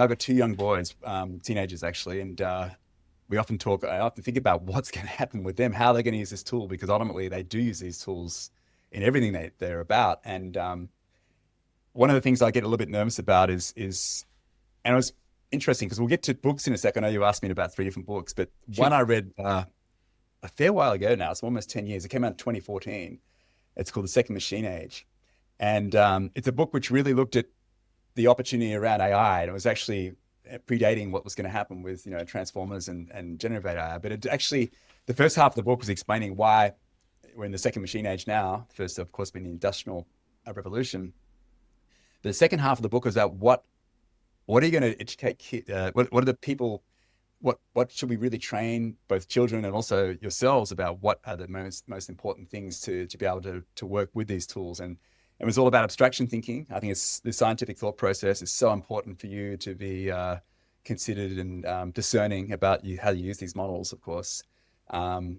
I've got two young boys, teenagers actually, and I often think about what's going to happen with them, how they're going to use this tool, because ultimately they do use these tools in everything they're about. And one of the things I get a little bit nervous about and it was interesting because we'll get to books in a second. I know you asked me about three different books, but Sure. one I read a fair while ago now, it's almost 10 years. It came out in 2014. It's called The Second Machine Age. And it's a book which really looked at the opportunity around AI. And it was actually predating what was going to happen with, transformers and generative AI. But it actually, the first half of the book was explaining why we're in the second machine age now. First, of course, being the industrial revolution. But the second half of the book was about what are you going to educate kids? What are the people? What should we really train both children and also yourselves about? What are the most important things to be able to work with these tools? And it was all about abstraction thinking. I think it's the scientific thought process is so important for you to be considered and discerning about how you use these models, of course. Um,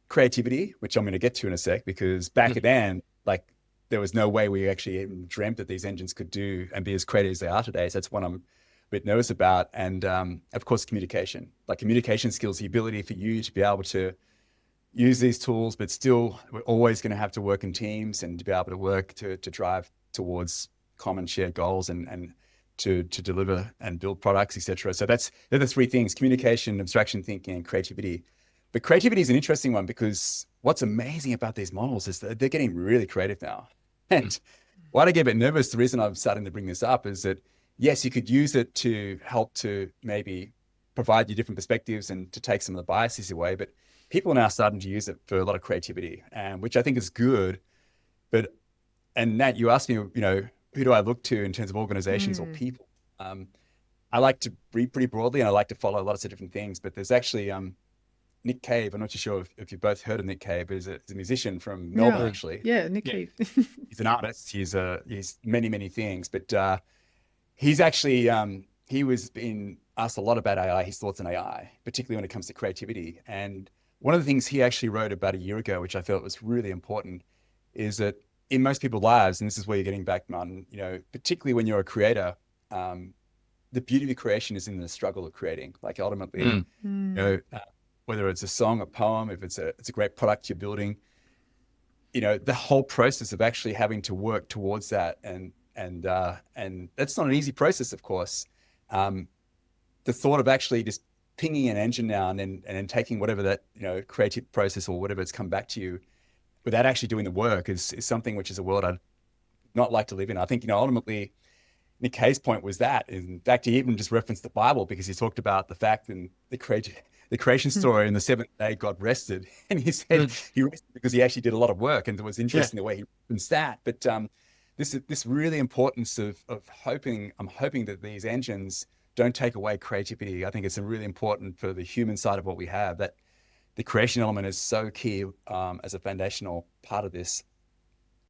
Creativity, which I'm going to get to in a sec, because back Mm. then, like, there was no way we actually even dreamt that these engines could do and be as creative as they are today. So that's what I'm a bit nervous about. And of course, communication, like communication skills, the ability for you to be able to use these tools, but still we're always going to have to work in teams and to be able to work to drive towards common shared goals and to deliver and build products, etc. So they're the three things: communication, abstraction thinking, and creativity. But creativity is an interesting one because what's amazing about these models is that they're getting really creative now. Mm. And why I get a bit nervous, the reason I'm starting to bring this up is that, yes, you could use it to help to maybe provide you different perspectives and to take some of the biases away. But people are now starting to use it for a lot of creativity, which I think is good. But, and Nat, you asked me, who do I look to in terms of organizations or Mm. people? Um, I like to read pretty broadly and I like to follow lots of different things, but there's actually Nick Cave. I'm not too sure if you've both heard of Nick Cave, but he's a musician from Melbourne, Yeah. Mm. actually. Yeah, Nick Yeah. Cave. He's an artist. He's many, many things, but he's actually, he was being asked a lot about AI, his thoughts on AI, particularly when it comes to creativity. And one of the things he actually wrote about a year ago, which I felt was really important, is that in most people's lives, and this is where you're getting back, Martin, particularly when you're a creator, um, the beauty of the creation is in the struggle of creating. Like ultimately, Mm. you Mm. know, uh, whether it's a song, a poem, if it's a great product you're building, the whole process of actually having to work towards that, and that's not an easy process, of course. Um, the thought of actually just pinging an engine now and then taking whatever that creative process or whatever it's come back to you without actually doing the work is something which is a world I'd not like to live in. I think ultimately Nick Hayes' point was that. In fact, he even just referenced the Bible because he talked about the fact in the creation story in the seventh day, God rested. And he said Mm. he rested because he actually did a lot of work. And it was Yeah. interesting the way he referenced that. But this really importance of hoping, I'm hoping that these engines don't take away creativity. I think it's really important for the human side of what we have, that the creation element is so key as a foundational part of this.